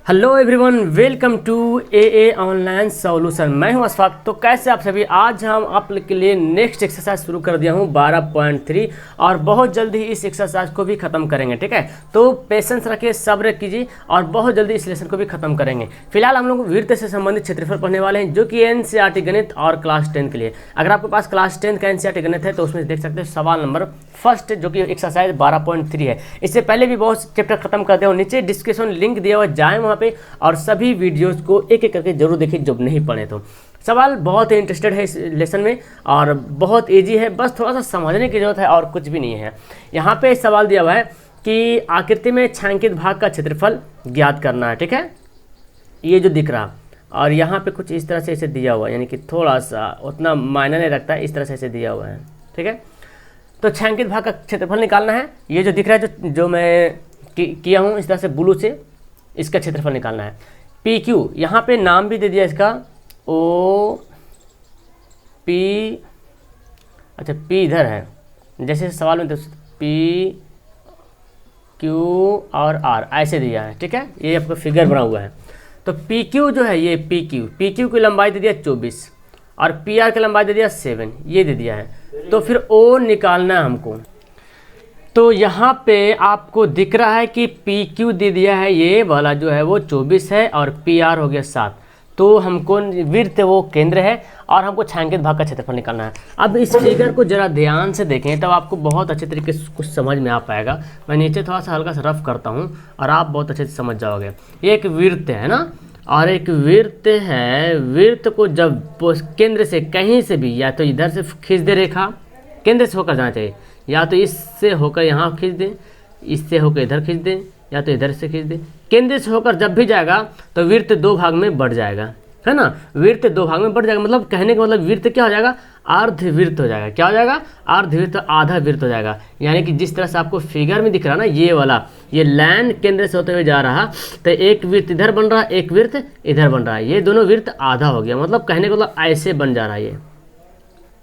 Hello everyone, welcome to a online solution. मैं हूं अशफाक। तो कैसे आप सभी, आज हम आप लोग के लिए नेक्स्ट एक्सरसाइज शुरू कर दिया हूं 12.3 और बहुत जल्दी ही इस एक्सरसाइज को भी ख़त्म करेंगे। ठीक है, तो पेशेंस रखिए, सब्र कीजिए और बहुत जल्दी इस लेसन को भी ख़त्म करेंगे। फिलहाल हम लोग वृत्त से संबंधित क्षेत्रफल पढ़ने वाले हैं, जो कि एनसीईआरटी गणित और क्लास 10 के लिए। अगर आपके पास क्लास 10 का एनसीईआरटी गणित है तो उसमें देख सकते हैं सवाल नंबर फर्स्ट, जो कि एक्सरसाइज 12.3 है। इससे पहले भी बहुत चैप्टर खत्म कर दिया हूँ, नीचे डिस्क्रिप्शन लिंक दिया हुआ, जाएँ वहाँ पे और सभी वीडियोस को एक एक करके जरूर देखिए जो नहीं पढ़े तो। सवाल बहुत ही इंटरेस्टेड है इस लेसन में और बहुत इजी है, बस थोड़ा सा समझने की जरूरत है और कुछ भी नहीं है। यहाँ पे सवाल दिया हुआ है कि आकृति में छायांकित भाग का क्षेत्रफल ज्ञात करना है। ठीक है, ये जो दिख रहा और यहाँ पे कुछ इस तरह से इसे दिया हुआ है, यानी कि थोड़ा सा उतना मायने नहीं रखता है, इस तरह से इसे दिया हुआ है। ठीक है, तो छायांकित भाग का क्षेत्रफल निकालना है। ये जो दिख रहा है जो मैं किया हूँ इस तरह से ब्लू से, इसका क्षेत्रफल निकालना है। पी क्यू, यहाँ पे नाम भी दे दिया इसका, ओ पी, अच्छा पी इधर है, जैसे सवाल में पी क्यू और आर ऐसे दिया है। ठीक है, ये आपका फिगर बना हुआ है। तो पी क्यू जो है, ये पी क्यू की लंबाई दे दिया 24 और पी आर की लंबाई दे दिया 7, ये दे दिया है। तो फिर ओ निकालना है हमको। तो यहाँ पे आपको दिख रहा है कि पी क्यू दे दिया है, ये वाला जो है वो 24 है और पी आर हो गया 7। तो हमको वृत्त वो केंद्र है और हमको छायांकित भाग का क्षेत्रफल निकालना है। अब इस फिगर को जरा ध्यान से देखें तब आपको बहुत अच्छे तरीके से कुछ समझ में आ पाएगा। मैं नीचे थोड़ा सा हल्का सा रफ करता हूँ और आप बहुत अच्छे से समझ जाओगे। ये एक वृत्त है ना, और एक वृत्त है। वृत्त को जब केंद्र से कहीं से भी, या तो इधर से खींच दे रेखा, केंद्र से होकर जाना चाहिए, या तो इससे होकर यहाँ खींच दें, इससे होकर इधर खींच दें, या तो इधर से खींच दें। केंद्र से होकर जब भी जाएगा तो वृत्त दो भाग में बढ़ जाएगा, है ना। वृत्त दो भाग में बढ़ जाएगा, मतलब कहने का मतलब वृत्त क्या हो जाएगा, अर्धवृत्त हो जाएगा। क्या हो जाएगा, अर्धवृत्त, आधा वृत्त हो जाएगा। यानी कि जिस तरह से आपको फिगर में दिख रहा है ना, ये वाला, ये लाइन केंद्र से होते हुए जा रहा, तो एक वृत्त इधर बन रहा, एक वृत्त इधर बन रहा है, ये दोनों वृत्त आधा हो गया। मतलब कहने का मतलब ऐसे बन जा रहा है ये,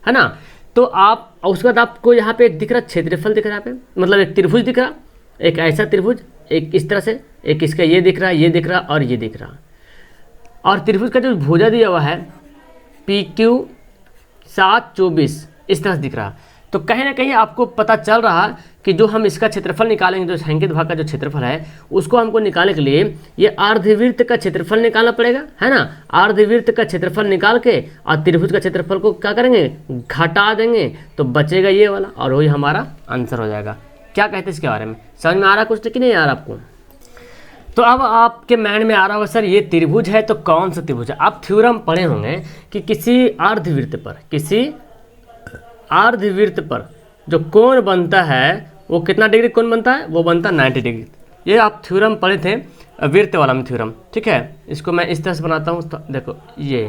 है ना। तो आप उसके बाद आपको यहाँ पे एक दिख रहा क्षेत्रफल दिख रहा है, यहाँ पे मतलब एक त्रिभुज दिख रहा, एक ऐसा त्रिभुज, एक इस तरह से, एक इसका ये दिख रहा, ये दिख रहा और ये दिख रहा। और त्रिभुज का जो भुजा दिया हुआ है पी क्यू 724 इस तरह से दिख रहा। तो कहीं ना कहीं आपको पता चल रहा कि जो हम इसका क्षेत्रफल निकालेंगे, जो छायांकित भाग का जो क्षेत्रफल है उसको हमको निकालने के लिए ये अर्धवृत्त का क्षेत्रफल निकालना पड़ेगा, है ना। अर्धवृत्त का क्षेत्रफल निकाल के और त्रिभुज का क्षेत्रफल को क्या करेंगे, घटा देंगे, तो बचेगा ये वाला और वही हमारा आंसर हो जाएगा। क्या कहते हैं इसके बारे में, समझ में आ रहा कुछ कि नहीं आ रहा आपको। तो अब आपके माइंड में आ रहा होगा सर ये त्रिभुज है तो कौन सा त्रिभुज है। आप थ्योरम पढ़े होंगे कि किसी अर्धवृत्त पर जो कोण बनता है वो कितना डिग्री कोण बनता है, वो बनता है 90 डिग्री। ये आप थ्योरम पढ़े थे वृत्त वाला में थ्योरम। ठीक है, इसको मैं इस तरह से बनाता हूँ, तो देखो ये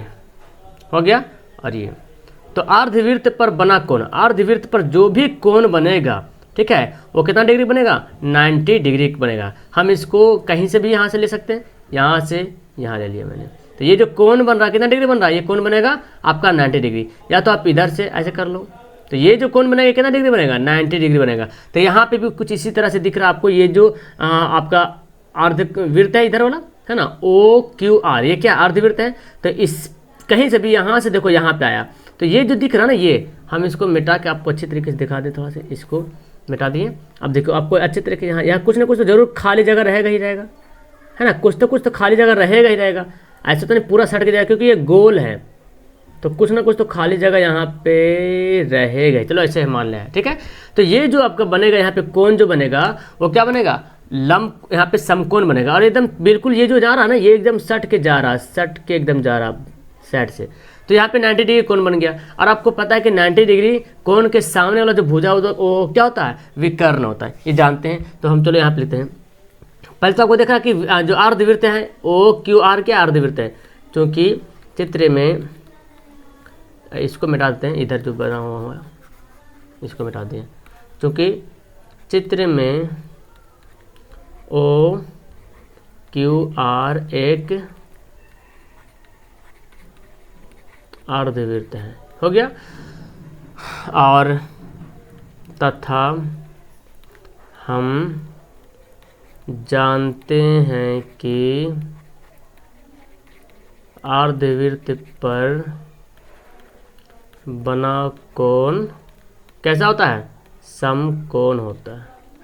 हो गया और ये। तो अर्धवृत्त पर बना कोण, अर्धवृत्त पर जो भी कोण बनेगा, ठीक है, वो कितना डिग्री बनेगा, 90 डिग्री बनेगा। हम इसको कहीं से भी यहाँ से ले सकते हैं, यहाँ से यहाँ ले लिया मैंने। तो ये जो कोण बन रहा है कितना डिग्री बन रहा है, ये कोण बनेगा आपका 90 डिग्री। या तो आप इधर से ऐसे कर लो, तो ये जो कोण बनेगा कितना डिग्री बनेगा, 90 डिग्री बनेगा। तो यहाँ पे भी कुछ इसी तरह से दिख रहा है आपको, ये जो आपका अर्धवृत्त है इधर वाला, है ना, ओ क्यू आर, ये क्या अर्धवृत्त है। तो इस कहीं से भी यहाँ से देखो यहाँ पे आया, तो ये जो दिख रहा है ना, ये हम इसको मिटा के आपको अच्छे तरीके से दिखा दें, थोड़ा सा इसको मिटा दिए। अब देखो आपको अच्छे तरीके से यहाँ कुछ ना कुछ तो जरूर खाली जगह रहेगा ही रहेगा, है ना, कुछ तो खाली जगह रहेगा ही रहेगा। ऐसा तो नहीं पूरा सट के जाएगा, क्योंकि ये गोल है तो कुछ ना कुछ तो खाली जगह यहाँ पे रहेगा। चलो ऐसे मान लें, ठीक है। तो ये जो आपका बनेगा यहाँ पे कोण जो बनेगा वो क्या बनेगा, लंब, यहाँ पे समकोण बनेगा। और एकदम बिल्कुल ये जो जा रहा है ना, ये एकदम सट के जा रहा, सट के एकदम जा रहा साइड से। तो यहाँ पे 90 डिग्री कोण बन गया। और आपको पता है कि 90 डिग्री कोण के सामने वाला जो भुजा होता है वो क्या होता है, विकर्ण होता है, ये जानते हैं। तो हम चलो यहाँ पे लिखते हैं। पहले तो आपको देखा कि जो अर्धवृत्त है ओ क्यू आर क्या अर्धवृत्त है, क्योंकि चित्र में इसको मिटा देते हैं, इधर जो बना हुआ है इसको मिटा दें, क्योंकि चित्र में ओ क्यू आर एक अर्धवृत्त है, हो गया। और तथा हम जानते हैं कि अर्धवृत्त पर बना कोण कैसा होता है? समकोण होता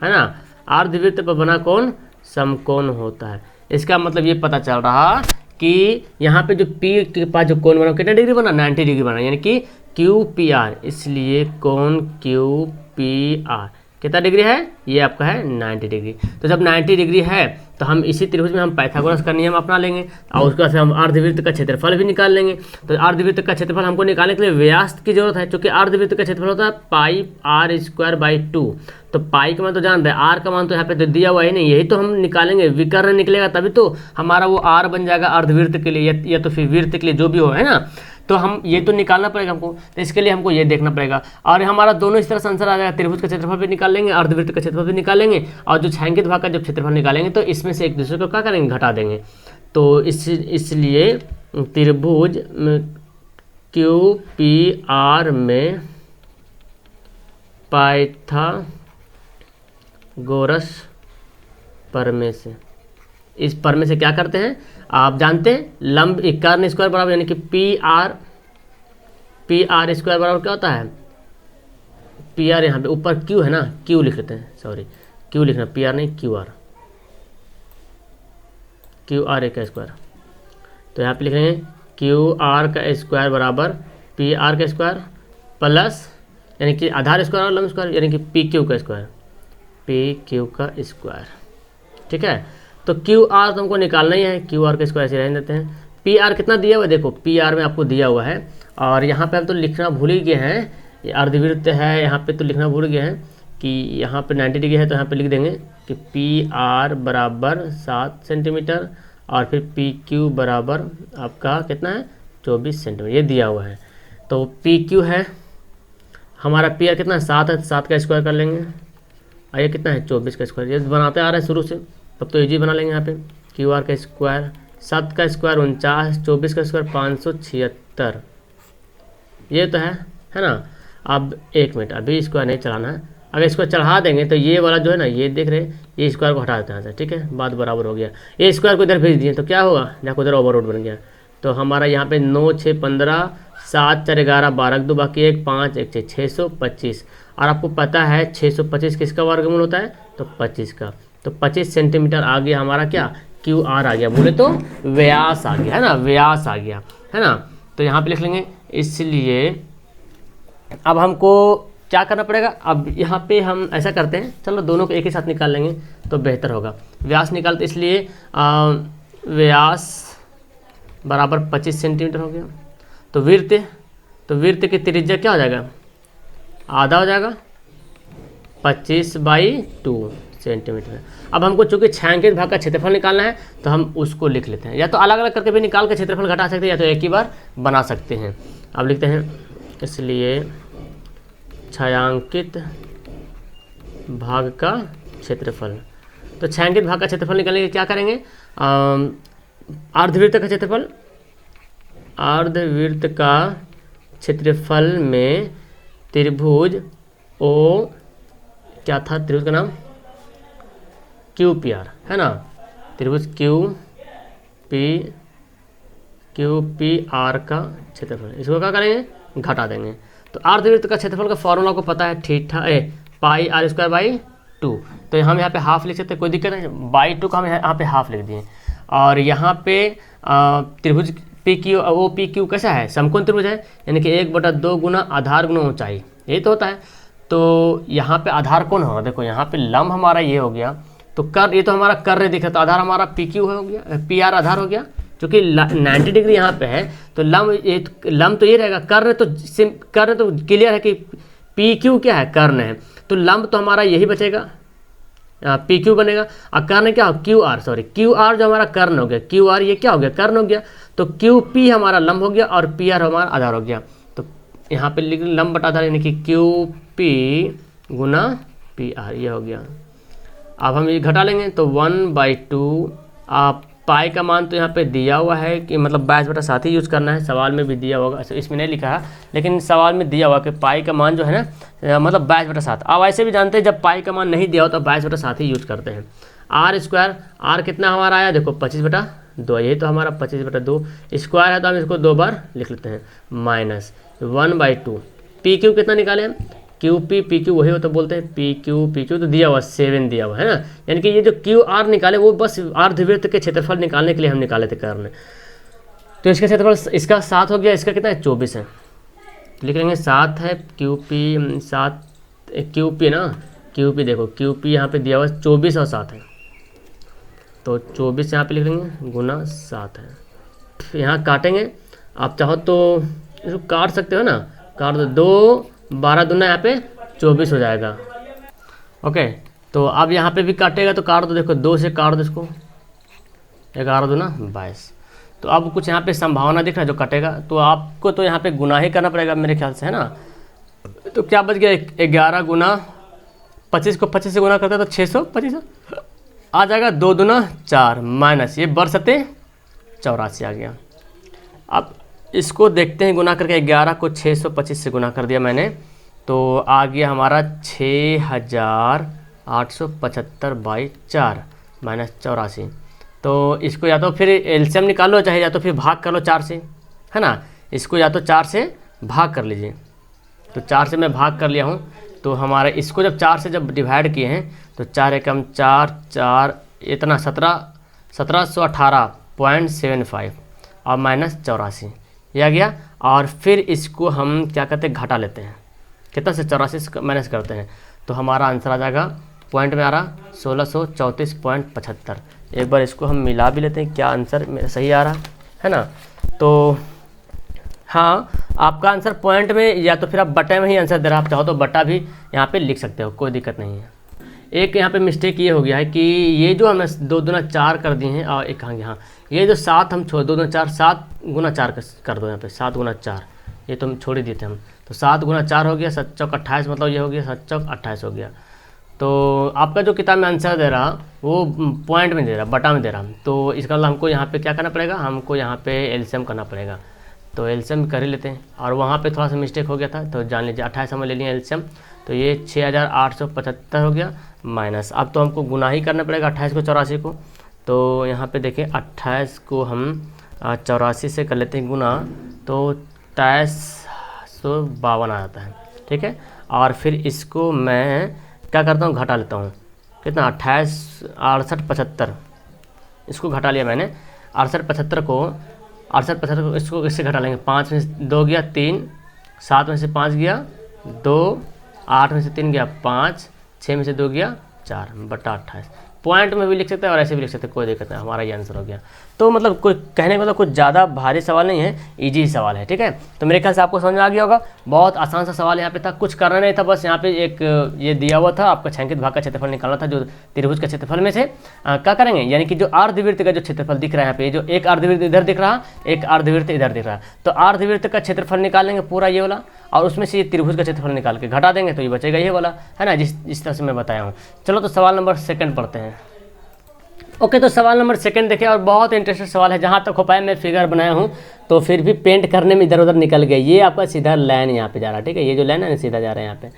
है ना। अर्धवृत्त पर बना कोण समकोण होता है। इसका मतलब ये पता चल रहा कि यहाँ पे जो P के पास जो कोण बना कितना डिग्री बना? 90 डिग्री बना, यानी कि QPR, इसलिए कोण QPR कितना डिग्री है? ये आपका है 90 डिग्री। तो जब 90 डिग्री है तो हम इसी त्रिभुज में हम पाइथागोरस का नियम अपना लेंगे और उसके बाद हम अर्धवृत्त का क्षेत्रफल भी निकाल लेंगे। तो अर्धवृत्त का क्षेत्रफल हमको निकालने के लिए व्यास की जरूरत है, क्योंकि अर्धवृत्त का क्षेत्रफल होता है पाई r²/2। तो पाई का मान तो जान रहे हैं, आर का मान तो यहाँ पे तो दिया हुआ ही नहीं, यही तो हम निकालेंगे, विकर्ण निकलेगा तभी तो हमारा वो आर बन जाएगा अर्धवृत्त के लिए या तो फिर वृत्त के लिए जो भी हो, है ना। तो हम ये तो निकालना पड़ेगा हमको, तो इसके लिए हमको ये देखना पड़ेगा। और हमारा दोनों इस तरह से आंसर आ जाएगा, त्रिभुज का क्षेत्रफल भी निकाल लेंगे, अर्धवृत्त का क्षेत्रफल भी निकाल लेंगे, और जो छायांकित भाग का जब क्षेत्रफल निकालेंगे तो इसमें से एक दूसरे को क्या करेंगे? घटा देंगे। तो इसलिए त्रिभुज QPR में पाइथागोरस प्रमेय से, इस प्रमेय से क्या करते हैं आप जानते हैं? लंब कर्ण स्क्वायर बराबर, यानी कि PR² बराबर क्या होता है? PR यहाँ पे ऊपर Q है ना, Q लिख लेते हैं, सॉरी Q लिखना, PR नहीं QR का स्क्वायर। तो यहाँ पे लिख लेंगे QR का स्क्वायर बराबर PR का स्क्वायर प्लस, यानी कि आधार स्क्वायर और लंब स्क्वायर, यानी कि PQ का स्क्वायर, PQ का स्क्वायर। ठीक है, तो QR तो हमको निकालना ही है, QR का स्क्वायर से रहने देते हैं। PR कितना दिया हुआ है? देखो PR में आपको दिया हुआ है, और यहाँ पे हम तो लिखना भूल ही गए हैं, ये अर्धवृत्त है, यहाँ पे तो लिखना भूल गए हैं कि यहाँ पे 90 डिग्री है, तो यहाँ पे लिख देंगे कि PR बराबर 7 सेंटीमीटर और फिर PQ बराबर आपका कितना है? 24 सेंटीमीटर, ये दिया हुआ है। तो PQ है हमारा, PR कितना है? 7 है, 7 का स्क्वायर कर लेंगे, और ये कितना है? 24 का स्क्वायर। ये बनाते आ रहा है शुरू से, तब तो इजी बना लेंगे। यहाँ पे QR का स्क्वायर, 7 का स्क्वायर 49, 24 का स्क्वायर 576, ये तो है ना। अब एक मिनट, अभी स्क्वायर नहीं चलाना है, अगर इसको चढ़ा देंगे तो ये वाला जो है ना, ये देख रहे हैं, ये स्क्वायर को हटा देते हैं, ठीक है, बात बराबर हो गया। ये स्क्वायर को इधर भेज दिए तो क्या होगा? देखो उधर ओवरलोड बन गया। तो हमारा यहाँ पे 9 6 15 7 4 11 12 2 बाकी 1 5 1 6 625, और आपको पता है 625 किसका वर्गमूल होता है? तो 25 का। तो 25 सेंटीमीटर आ गया हमारा क्या? QR आ गया, बोले तो व्यास आ गया, है ना, व्यास आ गया, है ना। तो यहाँ पे लिख लेंगे, इसलिए अब हमको क्या करना पड़ेगा? अब यहाँ पे हम ऐसा करते हैं, चलो दोनों को एक ही साथ निकाल लेंगे तो बेहतर होगा। व्यास निकालते, इसलिए व्यास बराबर 25 सेंटीमीटर हो गया। तो वृत्त की त्रिज्या क्या हो जाएगा? आधा हो जाएगा, 25/2 सेंटीमीटर। अब हमको चूंकि छायांकित भाग का क्षेत्रफल निकालना है तो हम उसको लिख लेते हैं, या तो अलग अलग करके भी निकाल कर क्षेत्रफल घटा सकते हैं, या तो एक ही बार बना सकते हैं। अब लिखते हैं, इसलिए छायांकित भाग का क्षेत्रफल। तो छायांकित भाग का क्षेत्रफल निकालने के क्या करेंगे? अर्धवृत्त का क्षेत्रफल, अर्धवृत्त का क्षेत्रफल में त्रिभुज ओ, क्या था त्रिभुज का नाम? QPR, है ना, त्रिभुज QPR का क्षेत्रफल, इसको क्या करेंगे? घटा देंगे। तो अर्धवृत्त का क्षेत्रफल का फॉर्मूला को पता है, पाई r²/2। तो हम यहाँ पे हाफ लिख सकते हैं, कोई दिक्कत नहीं, बाई 2 का हम यहाँ पे हाफ लिख दिए। और यहाँ पे त्रिभुज PQ कैसा है? समकोण त्रिभुज है, यानी कि 1/2 गुना आधार गुना ऊंचाई, यही तो होता है। तो यहाँ पे आधार कौन होगा? देखो यहाँ पे लंब हमारा ये हो गया, तो कर, ये तो हमारा कर्य दिखा, तो आधार हमारा PQ हो गया, PR आधार हो गया, क्योंकि 90 डिग्री यहाँ पे है, तो लंब तो ये रहेगा। कर्ण तो क्लियर है कि PQ क्या है? कर्ण है, तो लंब तो हमारा यही बचेगा, PQ बनेगा। और कर्ण क्या हो? QR जो हमारा कर्ण हो गया, QR ये क्या हो गया? कर्ण हो गया। तो QP हमारा लंब हो गया और PR हमारा आधार हो गया। तो यहाँ पे लिख लंब बटा आधार, यानी कि QP गुना PR, ये हो गया। अब हम ये घटा लेंगे तो 1/2। आप पाई का मान तो यहाँ पे दिया हुआ है कि मतलब 22/7 ही यूज़ करना है, सवाल में भी दिया होगा, इसमें नहीं लिखा है, लेकिन सवाल में दिया हुआ कि पाई का मान जो है ना, मतलब 22/7। अब ऐसे भी जानते हैं जब पाई का मान नहीं दिया हो तो 22/7 ही यूज़ करते हैं। R² कितना हमारा आया? देखो 25/2, 2, यही तो हमारा 25/2 स्क्वायर है, तो हम इसको 2 बार लिख लेते हैं, माइनस 1/2। पी क्यू कितना निकाले हम, क्यू पी क्यू वही हो तो बोलते हैं पी क्यू तो दिया हुआ 7 दिया हुआ है ना, यानी कि ये जो क्यू आर निकाले वो बस अर्धवृत्त के क्षेत्रफल निकालने के लिए हम निकाले थे करने। तो इसका क्षेत्रफल इसका 7 हो गया, इसका कितना है 24 है, लिख लेंगे 7 है क्यू पी, 7 क्यू पी ना, क्यू पी देखो क्यू पी यहाँ पे दिया हुआ 24 और 7 है, तो 24 यहाँ पे लिख लेंगे गुना 7 है। यहाँ काटेंगे, आप चाहो तो इसको काट सकते हो ना, काट दो 12 दूना यहाँ पे 24 हो जाएगा। ओके, तो अब यहाँ पे भी काटेगा तो काट दो, देखो 2 से काट दो इसको, 11 दूना 22। तो अब कुछ यहाँ पे संभावना दिख रहा है जो कटेगा, तो आपको तो यहाँ पे गुना ही करना पड़ेगा मेरे ख्याल से, है ना। तो क्या बच गया, 11 गुना 25 को 25 से गुना करता है तो 625 आ जाएगा, 2 दूना 4 माइनस ये बरसते 84 आ गया। अब इसको देखते हैं गुना करके, 11 को 625 से गुना कर दिया मैंने, तो आ गया हमारा 6875/4 माइनस 84। तो इसको या तो फिर एलसीएम निकाल लो, चाहे या तो फिर भाग कर लो 4 से, है ना। इसको या तो 4 से भाग कर लीजिए, तो 4 से मैं भाग कर लिया हूँ, तो हमारा इसको जब 4 से जब डिवाइड किए हैं तो 4 एकम 4 इतना 1718.75 और माइनस 84 ये आ गया। और फिर इसको हम क्या कहते हैं घटा लेते हैं, कितना से 84 माइनस करते हैं, तो हमारा आंसर आ जाएगा पॉइंट में आ रहा 1634.75। एक बार इसको हम मिला भी लेते हैं, क्या आंसर मेरा सही आ रहा है ना। तो हाँ, आपका आंसर पॉइंट में या तो फिर आप बटे में ही आंसर दे रहा, आप चाहो तो बटा भी यहाँ पे लिख सकते हो, कोई दिक्कत नहीं है। एक यहाँ पे मिस्टेक ये हो गया है कि ये जो हमने 2 दूना 4 कर दिए हैं, और एक हाँ ये जो 7 हम छोड़ 2 दूना 4 7 गुना 4 कर दो यहाँ पे, 7 गुना 4 ये तो हम छोड़ ही देते हम, तो 7 गुना 4 हो गया, 7 चौक 28, मतलब ये हो गया 7 चौक 28 हो गया। तो आपका जो किताब में आंसर दे रहा वो पॉइंट में दे रहा, बटा में दे रहा, तो इसका मतलब हमको यहाँ पे क्या करना पड़ेगा, हमको यहाँ पे एलसीएम करना पड़ेगा। तो एलसीएम कर ही लेते हैं, और वहाँ पे थोड़ा सा मिस्टेक हो गया था, तो जान लीजिए 28 हमने ले लिया एलसीएम, तो ये 6875 हो गया माइनस। अब तो हमको गुना ही करना पड़ेगा 28 को 84 को, तो यहाँ पे देखें 28 को हम 84 से कर लेते हैं गुना, तो 2352 आ जाता है, ठीक है। और फिर इसको मैं क्या करता हूँ, घटा लेता हूँ, कितना 28 68 75, इसको घटा लिया मैंने 68 75 को इसको इससे घटा लेंगे, 5 में से 2 गया 3, 7 में से 5 गया 2, 8 में से 3 गया 5, 6 में से 2 गया 4 बटा 28। पॉइंट में भी लिख सकते हैं और ऐसे भी लिख सकते हैं, कोई दिक्कत नहीं, हमारा ये आंसर हो गया। तो मतलब कोई कहने का मतलब कुछ ज़्यादा भारी सवाल नहीं है, इजी सवाल है, ठीक है। तो मेरे ख्याल से आपको समझ में आ गया होगा, बहुत आसान सा सवाल यहाँ पे था, कुछ करना नहीं था, बस यहाँ पे एक ये दिया हुआ था, आपका छायांकित भाग का क्षेत्रफल निकालना था जो त्रिभुज के क्षेत्रफल में से। क्या करेंगे, यानी कि जो अर्धवृत्त का जो क्षेत्रफल दिख रहा है यहाँ पे, जो एक अर्धवृत्त इधर दिख रहा, एक अर्धवृत्त इधर दिख रहा, तो अर्धवृत्त का क्षेत्रफल निकालेंगे पूरा ये वाला, और उसमें से ये त्रिभुज का क्षेत्रफल निकाल के घटा देंगे, तो ये बचेगा ये वाला, है ना, जिस तरह से मैं बताया हूँ। चलो तो सवाल नंबर 2 पढ़ते हैं। ओके, तो सवाल नंबर 2 देखिए, और बहुत इंटरेस्टिंग सवाल है, जहाँ तक हो पाए मैं फिगर बनाया हूँ, तो फिर भी पेंट करने में इधर उधर निकल गया, ये आपका सीधा लाइन यहाँ पे जा रहा है, ठीक है, ये जो लाइन है ना सीधा जा रहा है, यहाँ पे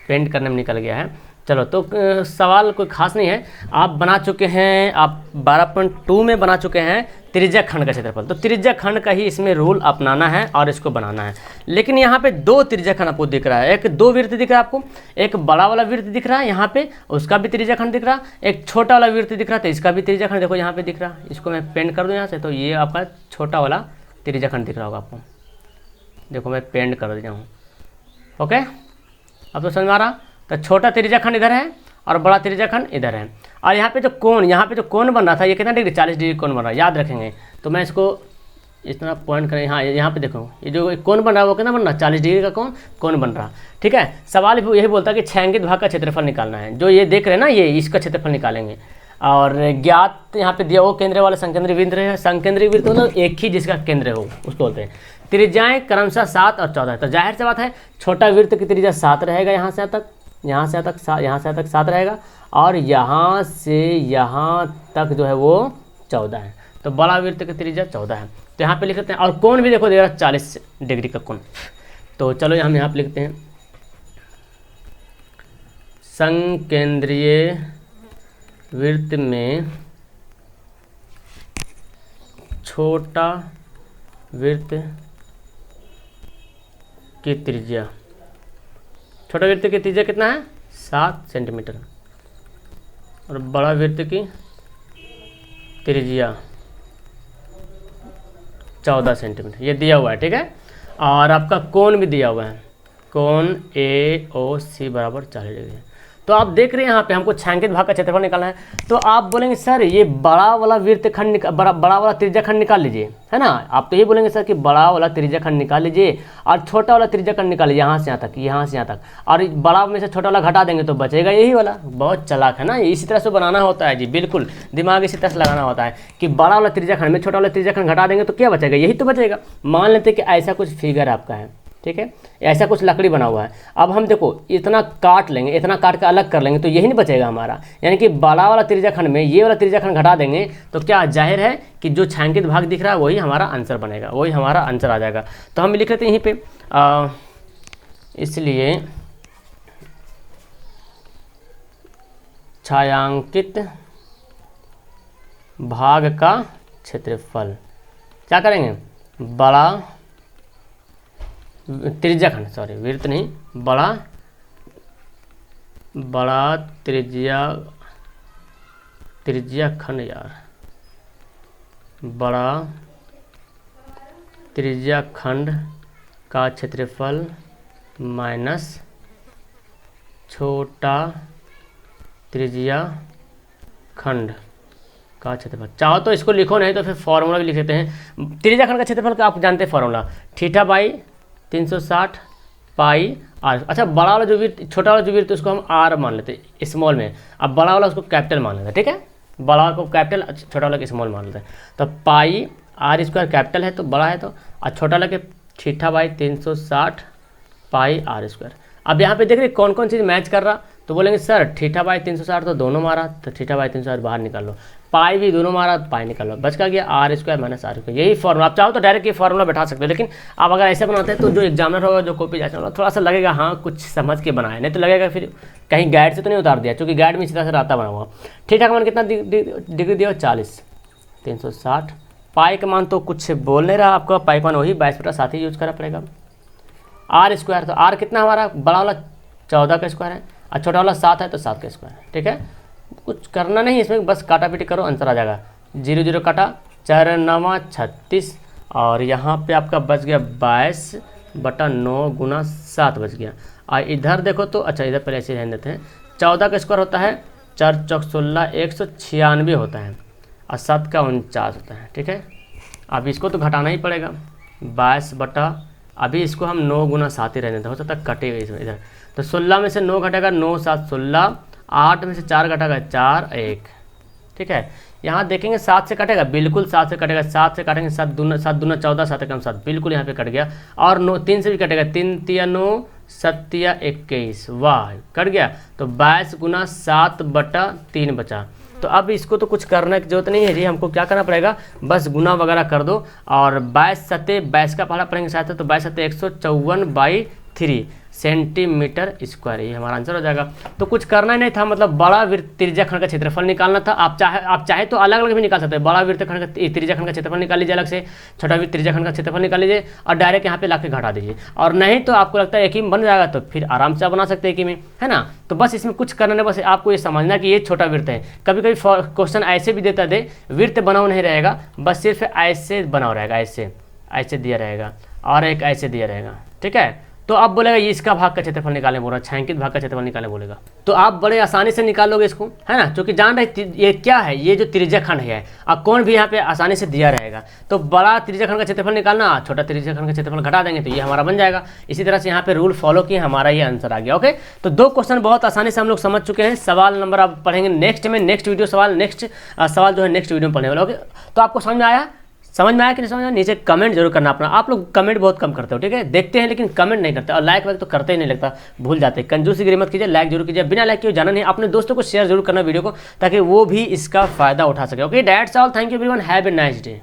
पेंट करने में निकल गया है। चलो, तो सवाल कोई खास नहीं है, आप बना चुके हैं, आप 12.2 में बना चुके हैं त्रिज्या खंड का क्षेत्रफल, तो त्रिज्या खंड का ही इसमें रूल अपनाना है और इसको बनाना है। लेकिन यहाँ पे 2 त्रिज्या खंड आपको दिख रहा है, एक 2 वृत्त दिख रहा है आपको, एक बड़ा वाला वृत्त दिख रहा है यहाँ पे, उसका भी त्रिज्या खंड दिख रहा, एक छोटा वाला वृत्त दिख रहा, तो इसका भी त्रिज्या खंड देखो यहाँ पे दिख रहा, इसको मैं पेंट कर दूँ यहाँ से, तो ये आपका छोटा वाला त्रिज्या खंड दिख रहा होगा आपको, देखो मैं पेंट कर दिया हूँ। ओके, अब तो समझ में आ रहा, तो छोटा त्रिज्या खंड इधर है और बड़ा त्रिज्या खंड इधर है, और यहाँ पे जो कोण बन रहा था, ये कितना डिग्री, 40 डिग्री कोण बन रहा है, याद रखेंगे। तो मैं इसको इस तरह पॉइंट करें, हाँ यहाँ पे देखो, ये जो कोण बन रहा है वो कितना बन रहा है, 40 डिग्री का कोण बन रहा, ठीक है। सवाल यही बोलता है कि छायांकित भाग का क्षेत्रफल निकालना है, जो ये देख रहे हैं ना, ये इसका क्षेत्रफल निकालेंगे। और ज्ञात यहाँ पे दिया वो केंद्र वाला संकेंद्री वृत्त है, संकेंद्री वृत्त मतलब एक ही जिसका केंद्र हो उसको बोलते हैं। त्रिज्याएँ क्रमशः 7 और 14 है, तो जाहिर सी बात है छोटा वृत्त की त्रिज्या 7 रहेगा, यहाँ से तक 7 रहेगा, और यहाँ से यहाँ तक जो है वो 14 है, तो बड़ा वृत्त की त्रिज्या 14 है। तो यहाँ पे लिख लेते हैं, और कोण भी देखो दे रहा 40 डिग्री का कोण। तो चलो हम यहाँ पे लिखते हैं संकेंद्रीय वृत्त में छोटा वृत्त की त्रिज्या, छोटा वृत्त की त्रिज्या कितना है 7 सेंटीमीटर और बड़ा वृत्त की त्रिज्या 14 सेंटीमीटर, ये दिया हुआ है, ठीक है। और आपका कोण भी दिया हुआ है, कोण AOC बराबर 40 डिग्री है। तो आप देख रहे हैं यहाँ पे हमको छायांकित भाग का क्षेत्रफल निकालना है। तो आप बोलेंगे सर ये बड़ा वाला वृत्तखंड बड़ा वाला त्रिज्याखंड निकाल लीजिए, है ना। आप तो ये बोलेंगे सर कि बड़ा वाला त्रिज्याखंड निकाल लीजिए और छोटा वाला त्रिज्याखंड निकाल लीजिए, यहाँ से यहाँ तक, यहाँ से यहाँ तक, और बड़ा में से छोटा वाला घटा देंगे तो बचेगा यही वाला। बहुत चालाक है ना, इसी तरह से बनाना होता है जी, बिल्कुल दिमाग इसी तरह से लगाना होता है कि बड़ा वाला त्रिज्याखंड में छोटा वाला त्रिज्याखंड घटा देंगे तो क्या बचेगा, यही तो बचेगा। मान लेते कि ऐसा कुछ फिगर आपका है, ठीक है, ऐसा कुछ लकड़ी बना हुआ है। अब हम देखो इतना काट लेंगे, इतना काट के अलग कर लेंगे तो यही नहीं बचेगा हमारा, यानी कि बड़ा वाला त्रिज्याखंड में ये वाला त्रिज्याखंड घटा देंगे तो क्या जाहिर है कि जो छायांकित भाग दिख रहा है वही हमारा आंसर बनेगा, वही हमारा आंसर आ जाएगा। तो हम लिख लेते हैं यहीं पे इसलिए छायांकित भाग का क्षेत्रफल क्या करेंगे, बड़ा त्रिज्याखंड, सॉरी वृत्त नहीं, बड़ा त्रिज्याखंड यार, बड़ा त्रिज्याखंड का क्षेत्रफल माइनस छोटा त्रिज्याखंड का क्षेत्रफल। चाहो तो इसको लिखो, नहीं तो फिर फॉर्मूला भी लिख लेते हैं। त्रिज्याखंड का क्षेत्रफल का आप जानते हैं फॉर्मूला, θ/360 पाई आर। अच्छा बड़ा वाला जो वृत्त, छोटा वाला जो वृत्त उसको हम आर मान लेते हैं स्मॉल में, अब बड़ा वाला उसको कैपिटल मान लेते हैं, ठीक है, बड़ा को कैपिटल छोटा वाला को स्मॉल मान लेते हैं। तो पाई आर स्क्वायर कैपिटल है तो बड़ा है, तो और छोटा वाला के θ/360 पाई आर स्क्वायर। अब यहाँ पे देख रहे कौन कौन चीज़ मैच कर रहा, तो बोलेंगे सर θ/360 तो दोनों मारा, तो θ/360 बाहर निकाल लो, पाई भी दोनों मारा, पाई निकाल लो, बच का गया R square minus R square. यही फॉर्मूला, आप चाहो तो डायरेक्ट ये फॉर्मूला बैठा सकते हो, लेकिन आप अगर ऐसे बनाते हैं तो जो एग्जामिनर होगा, जो कॉपी जांचने वाला, थोड़ा सा लगेगा हाँ कुछ समझ के बनाया, नहीं तो लगेगा फिर कहीं गाइड से तो नहीं उतार दिया, क्योंकि गाइड में इसी तरह से रहता बना हुआ। ठीक है, मान कितना डिग्री दिया 40, 360, पाई का मान तो कुछ बोल नहीं रहा आपको, पाई का मान वही 22/7 ही यूज करना पड़ेगा। आर स्क्वायर, तो आर कितना हमारा, बड़ा वाला 14 का स्क्वायर है और छोटा वाला 7 है तो 7 का स्क्वायर है। ठीक है, कुछ करना नहीं इसमें, बस काटा पीटी करो, आंसर आ जाएगा। 0 0 काटा, 4 9 36 और यहाँ पे आपका बच गया 22/9 गुना 7 बच गया। और इधर देखो तो, अच्छा इधर पहले ऐसे रहने देते हैं, 14 का स्क्वायर होता है 4 चौक 16, 196 होता है और 7 का 49 होता है। ठीक है, अब इसको तो घटाना ही पड़ेगा, 22 अभी इसको हम 9 गुना 7 ही रहने देते हैं, हो सकता है कटेगा इसमें इधर, तो 16 में से 9 घटेगा, 9 7 16, 8 में से 4 घटेगा 4 1। ठीक है, यहाँ देखेंगे 7 से कटेगा, बिल्कुल 7 से कटेगा, 7 से काटेंगे 7 दूना 14, 7 कम 7, बिल्कुल यहाँ पे कट गया। और 9 3 से भी कटेगा, 3 3 9 7 21, वाह कट गया। तो 22 गुना 7/3 बचा। तो अब इसको तो कुछ करने की जरूरत नहीं है जी, हमको क्या करना पड़ेगा, बस गुना वगैरह कर दो। और 22 सत्ते 22 का पहला पढ़ेंगे साथ, तो 22 सत्ते 154/3 सेंटीमीटर स्क्वायर, ये हमारा आंसर हो जाएगा। तो कुछ करना ही नहीं था, मतलब बड़ा त्रिज्याखंड का क्षेत्रफल निकालना था। आप चाहे तो अलग अलग भी निकाल सकते हैं, बड़ा त्रिज्याखंड का क्षेत्रफल निकाल लीजिए अलग से, छोटा त्रिज्याखंड का क्षेत्रफल निकाल लीजिए और डायरेक्ट यहाँ पे लाके घटा दीजिए। और नहीं तो आपको लगता है एक ही में बन जाएगा तो फिर आराम से आप बना सकते हैं एक ही में, है ना। तो बस इसमें कुछ करना नहीं, बस आपको ये समझना कि ये छोटा वृत्त है। कभी कभी क्वेश्चन ऐसे भी देता दे, वृत्त बनाओ नहीं रहेगा, बस सिर्फ ऐसे बनाओ रहेगा, ऐसे दिया रहेगा और एक ऐसे दिया रहेगा। ठीक है, तो आप बोलेगा ये इसका भाग का क्षेत्रफल निकालने बोल रहा, छायांकित भाग का क्षेत्रफल निकालने बोलेगा, तो आप बड़े आसानी से निकाल लोगे इसको, है ना, क्योंकि जान रहे ये क्या है, ये जो त्रिज्याखंड है और कौन भी यहाँ पे आसानी से दिया रहेगा। तो बड़ा त्रिज्याखंड का क्षेत्रफल निकालना, छोटा त्रिज्याखंड का क्षेत्रफल घटा देंगे तो ये हमारा बन जाएगा। इसी तरह से यहाँ पे रूल फॉलो किए, हमारा ये आंसर आ गया। ओके, तो 2 क्वेश्चन बहुत आसानी से हम लोग समझ चुके हैं। सवाल नंबर आप पढ़ेंगे नेक्स्ट में, नेक्स्ट वीडियो नेक्स्ट सवाल जो है नेक्स्ट वीडियो में पढ़ने वाला। ओके, तो आपको समझ में आया कि नहीं समझ में, नीचे कमेंट जरूर करना अपना। आप लोग कमेंट बहुत कम करते हो, ठीक है, देखते हैं लेकिन कमेंट नहीं करते, और लाइक वाइक तो करते ही नहीं लगता, भूल जाते हैं। कंजूसी मत कीजिए, लाइक जरूर कीजिए, बिना लाइक किए जाना नहीं। अपने दोस्तों को शेयर जरूर करना वीडियो को, ताकि वो भी इसका फायदा उठा सके। Okay, that's all, thank you everyone, have a nice day.